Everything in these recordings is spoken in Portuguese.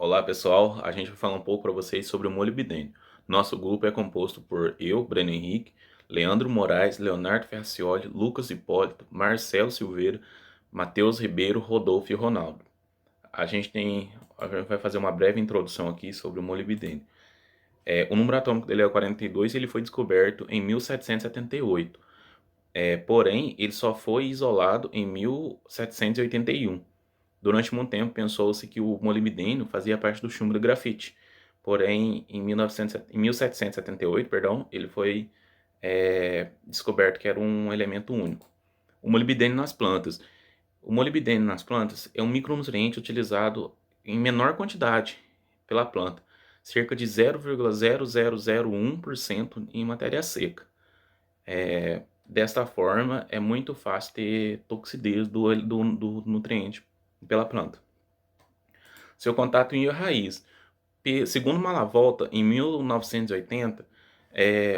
Olá pessoal, a gente vai falar um pouco para vocês sobre o molibdênio. Nosso grupo é composto por eu, Breno Henrique, Leandro Moraes, Leonardo Fercioli, Lucas Hipólito, Marcelo Silveira, Matheus Ribeiro, Rodolfo e Ronaldo. A gente vai fazer uma breve introdução aqui sobre o molibdênio. O número atômico dele é 42 e ele foi descoberto em 1778. Porém, ele só foi isolado em 1781. Durante muito tempo pensou-se que o molibdênio fazia parte do chumbo do grafite. Porém, em 1778, perdão, ele foi descoberto que era um elemento único. O molibdênio nas plantas. O molibdênio nas plantas é um micronutriente utilizado em menor quantidade pela planta, cerca de 0,0001% em matéria seca. Desta forma, é muito fácil ter toxidez do nutriente pela planta. Seu contato em raiz. Segundo Malavolta, em 1980,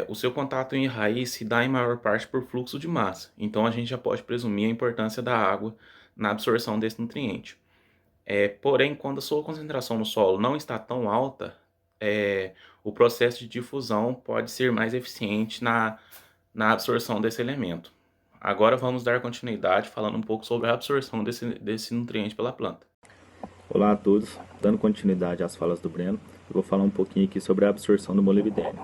o seu contato em raiz se dá em maior parte por fluxo de massa. Então a gente já pode presumir a importância da água na absorção desse nutriente. Porém, quando a sua concentração no solo não está tão alta, o processo de difusão pode ser mais eficiente na absorção desse elemento. Agora vamos dar continuidade falando um pouco sobre a absorção desse nutriente pela planta. Olá a todos, dando continuidade às falas do Breno, eu vou falar um pouquinho aqui sobre a absorção do molibdênio.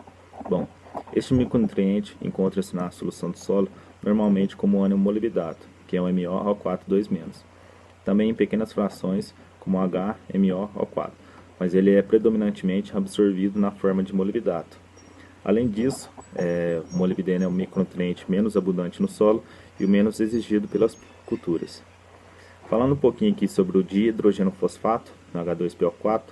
Bom, este micronutriente encontra-se na solução do solo normalmente como ânion molibdato, que é o MoO4 2-. Também em pequenas frações como HMoO4, mas ele é predominantemente absorvido na forma de molibdato. Além disso, o molibdênio é um micronutriente menos abundante no solo e o menos exigido pelas culturas. Falando um pouquinho aqui sobre o dihidrogeno-fosfato, no H2PO4,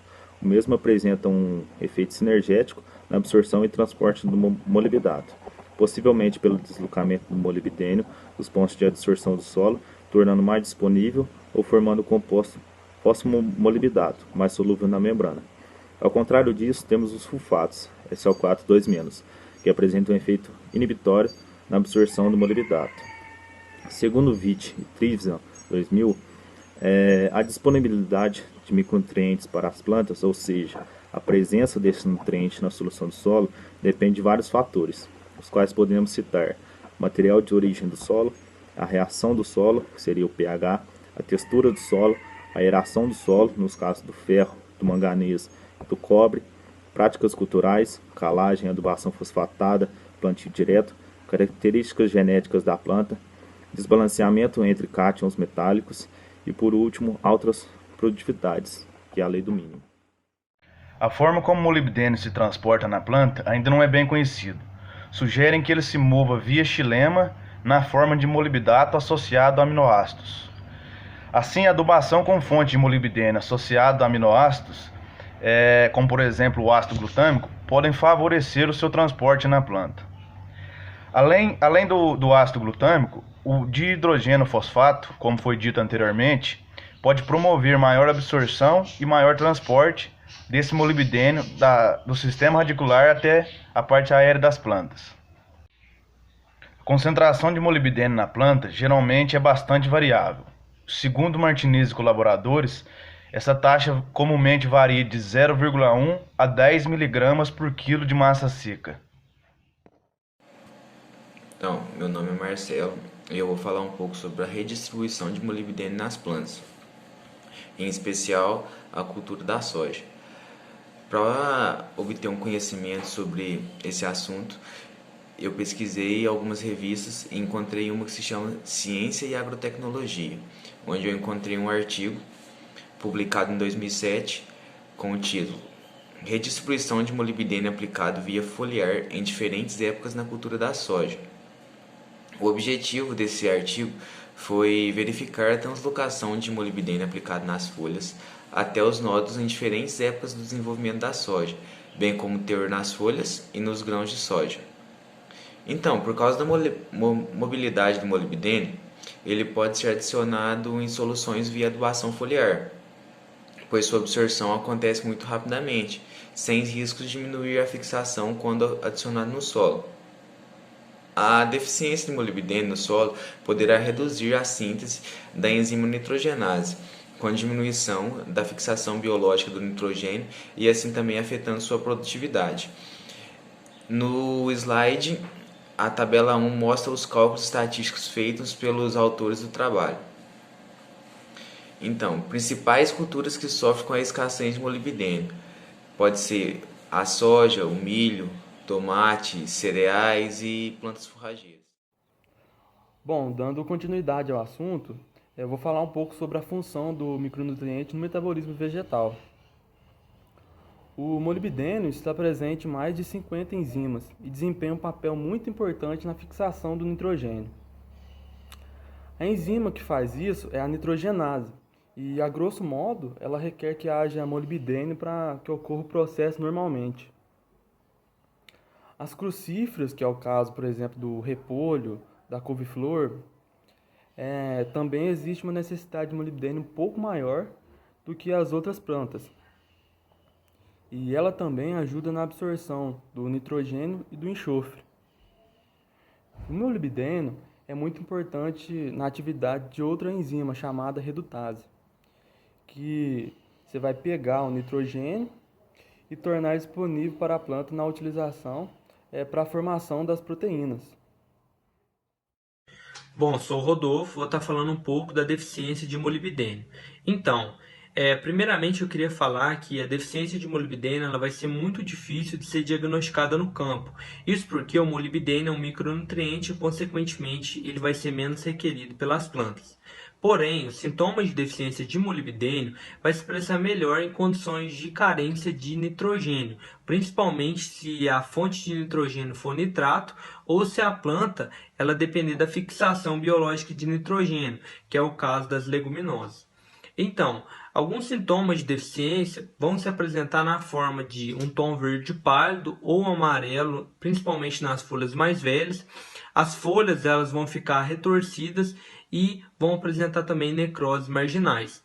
o mesmo apresenta um efeito sinergético na absorção e transporte do molibdato, possivelmente pelo deslocamento do molibdênio dos pontos de adsorção do solo, tornando mais disponível ou formando o composto fosfomolibdato, mais solúvel na membrana. Ao contrário disso, temos os sulfatos, SO4 2-, que apresentam um efeito inibitório na absorção do molibdato. Segundo Witt e Trivison 2000, a disponibilidade de micronutrientes para as plantas, ou seja, a presença desse nutriente na solução do solo, depende de vários fatores, os quais podemos citar material de origem do solo, a reação do solo, que seria o pH, a textura do solo, a aeração do solo, nos casos do ferro, do manganês e do cobre, práticas culturais, calagem, adubação fosfatada, plantio direto, características genéticas da planta, desbalanceamento entre cátions metálicos e, por último, altas produtividades, que é a lei do mínimo. A forma como o molibdênio se transporta na planta ainda não é bem conhecido. Sugerem que ele se mova via xilema na forma de molibdato associado a aminoácidos. Assim, a adubação com fonte de molibdênio associado a aminoácidos, como por exemplo o ácido glutâmico, podem favorecer o seu transporte na planta. Além do ácido glutâmico, o dihidrogeno fosfato, como foi dito anteriormente, pode promover maior absorção e maior transporte desse molibdênio do sistema radicular até a parte aérea das plantas. A concentração de molibdênio na planta geralmente é bastante variável. Segundo Martinez e colaboradores, essa taxa comumente varia de 0,1 a 10 mg por quilo de massa seca. Então, meu nome é Marcelo e eu vou falar um pouco sobre a redistribuição de molibdênio nas plantas, em especial a cultura da soja. Para obter um conhecimento sobre esse assunto, eu pesquisei algumas revistas e encontrei uma que se chama Ciência e Agrotecnologia, onde eu encontrei um artigo publicado em 2007 com o título Redistribuição de molibdênio aplicado via foliar em diferentes épocas na cultura da soja. O objetivo desse artigo foi verificar a translocação de molibdênio aplicado nas folhas até os nódulos em diferentes épocas do desenvolvimento da soja, bem como o teor nas folhas e nos grãos de soja. Então, por causa da mobilidade do molibdênio, ele pode ser adicionado em soluções via adubação foliar, pois sua absorção acontece muito rapidamente, sem riscos de diminuir a fixação quando adicionado no solo. A deficiência de molibdênio no solo poderá reduzir a síntese da enzima nitrogenase, com a diminuição da fixação biológica do nitrogênio e assim também afetando sua produtividade. No slide, a tabela 1 mostra os cálculos estatísticos feitos pelos autores do trabalho. Então, principais culturas que sofrem com a escassez de molibdênio. Pode ser a soja, o milho, tomate, cereais e plantas forrageiras. Bom, dando continuidade ao assunto, eu vou falar um pouco sobre a função do micronutriente no metabolismo vegetal. O molibdênio está presente em mais de 50 enzimas e desempenha um papel muito importante na fixação do nitrogênio. A enzima que faz isso é a nitrogenase e, a grosso modo, ela requer que haja molibdênio para que ocorra o processo normalmente. As crucíferas, que é o caso, por exemplo, do repolho, da couve-flor, também existe uma necessidade de molibdênio um pouco maior do que as outras plantas. E ela também ajuda na absorção do nitrogênio e do enxofre. O molibdênio é muito importante na atividade de outra enzima chamada redutase, que você vai pegar o nitrogênio e tornar disponível para a planta na utilização para a formação das proteínas. Bom, sou o Rodolfo, vou estar falando um pouco da deficiência de molibdênio. Então, primeiramente eu queria falar que a deficiência de molibdênio ela vai ser muito difícil de ser diagnosticada no campo. Isso porque o molibdênio é um micronutriente e, consequentemente, ele vai ser menos requerido pelas plantas. Porém, os sintomas de deficiência de molibdênio vai se expressar melhor em condições de carência de nitrogênio, principalmente se a fonte de nitrogênio for nitrato ou se a planta ela depender da fixação biológica de nitrogênio, que é o caso das leguminosas. Então, alguns sintomas de deficiência vão se apresentar na forma de um tom verde pálido ou amarelo, principalmente nas folhas mais velhas. As folhas elas vão ficar retorcidas e vão apresentar também necroses marginais.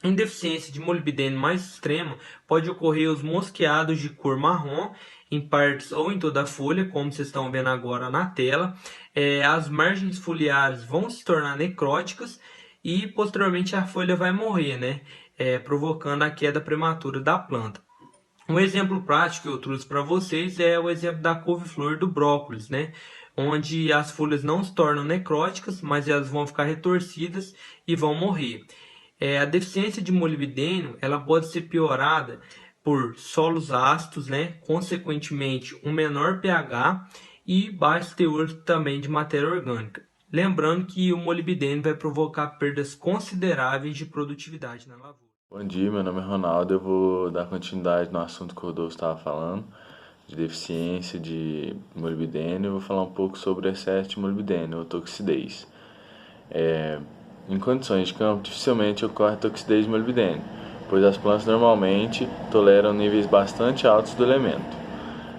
Em deficiência de molibdênio mais extrema, pode ocorrer os mosqueados de cor marrom em partes ou em toda a folha, como vocês estão vendo agora na tela. As margens foliares vão se tornar necróticas e posteriormente a folha vai morrer, provocando a queda prematura da planta. Um exemplo prático que eu trouxe para vocês é o exemplo da couve-flor do brócolis, onde as folhas não se tornam necróticas, mas elas vão ficar retorcidas e vão morrer. A deficiência de molibdênio ela pode ser piorada por solos ácidos, consequentemente um menor pH e baixo teor também de matéria orgânica. Lembrando que o molibdênio vai provocar perdas consideráveis de produtividade na lavoura. Bom dia, meu nome é Ronaldo, eu vou dar continuidade no assunto que o Rodolfo estava falando, de deficiência de molibdênio. Eu vou falar um pouco sobre o excesso de molibdênio, ou toxidez. Em condições de campo, dificilmente ocorre toxidez de molibdênio, pois as plantas normalmente toleram níveis bastante altos do elemento.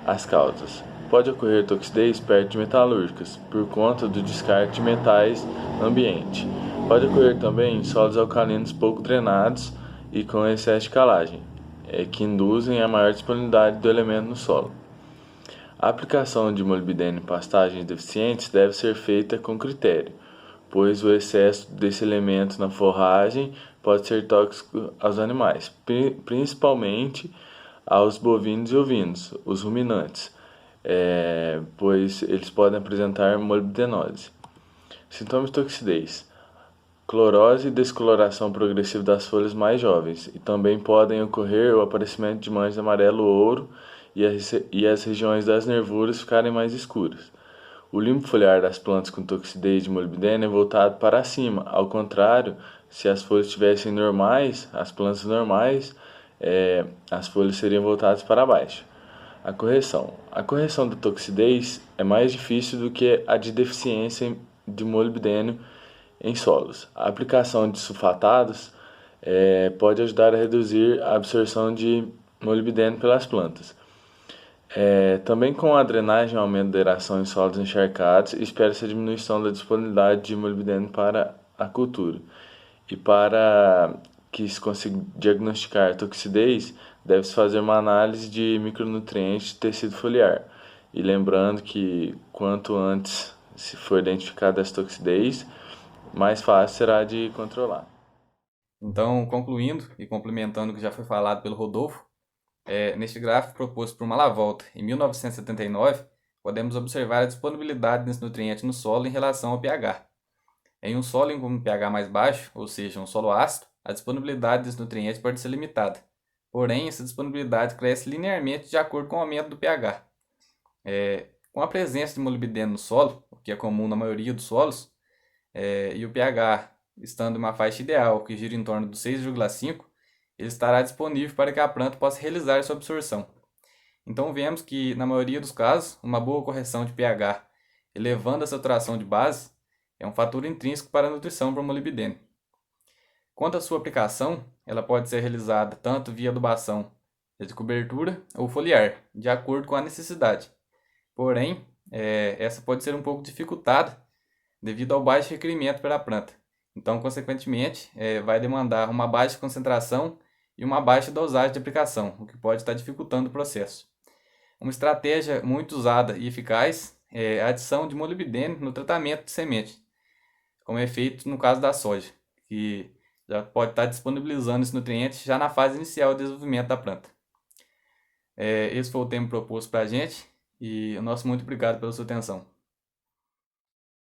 As causas: pode ocorrer toxidez perto de metalúrgicas, por conta do descarte de metais no ambiente. Pode ocorrer também em solos alcalinos pouco drenados e com excesso de calagem, que induzem a maior disponibilidade do elemento no solo. A aplicação de molibdênio em pastagens deficientes deve ser feita com critério, pois o excesso desse elemento na forragem pode ser tóxico aos animais, principalmente aos bovinos e ovinos, os ruminantes, pois eles podem apresentar molibdenose. Sintomas de toxidez: clorose e descoloração progressiva das folhas mais jovens, e também podem ocorrer o aparecimento de manchas amarelo-ouro e as regiões das nervuras ficarem mais escuras. O limbo foliar das plantas com toxidez de molibdênio é voltado para cima, ao contrário, se as folhas estivessem normais, as plantas normais, as folhas seriam voltadas para baixo. A correção da toxidez é mais difícil do que a de deficiência de molibdênio em solos. A aplicação de sulfatados pode ajudar a reduzir a absorção de molibdênio pelas plantas. Também com a drenagem e o aumento da aeração em solos encharcados, espera-se a diminuição da disponibilidade de molibdênio para a cultura. E para que se consiga diagnosticar toxidez, deve-se fazer uma análise de micronutrientes de tecido foliar. E lembrando que quanto antes se for identificada essa toxidez, mais fácil será de controlar. Então, concluindo e complementando o que já foi falado pelo Rodolfo, neste gráfico proposto por Malavolta em 1979, podemos observar a disponibilidade desse nutriente no solo em relação ao pH. Em um solo com um pH mais baixo, ou seja, um solo ácido, a disponibilidade desse nutriente pode ser limitada. Porém, essa disponibilidade cresce linearmente de acordo com o aumento do pH. Com a presença de molibdênio no solo, o que é comum na maioria dos solos, e o pH estando em uma faixa ideal, que gira em torno do 6,5, ele estará disponível para que a planta possa realizar sua absorção. Então vemos que, na maioria dos casos, uma boa correção de pH, elevando a saturação de base, é um fator intrínseco para a nutrição por molibdênio. Quanto à sua aplicação, ela pode ser realizada tanto via adubação de cobertura ou foliar, de acordo com a necessidade. Porém, essa pode ser um pouco dificultada devido ao baixo requerimento pela planta. Então, consequentemente, vai demandar uma baixa concentração e uma baixa dosagem de aplicação, o que pode estar dificultando o processo. Uma estratégia muito usada e eficaz é a adição de molibdênio no tratamento de semente, como é feito no caso da soja, que já pode estar disponibilizando esse nutriente já na fase inicial de desenvolvimento da planta. Esse foi o tema proposto para a gente e o nosso muito obrigado pela sua atenção.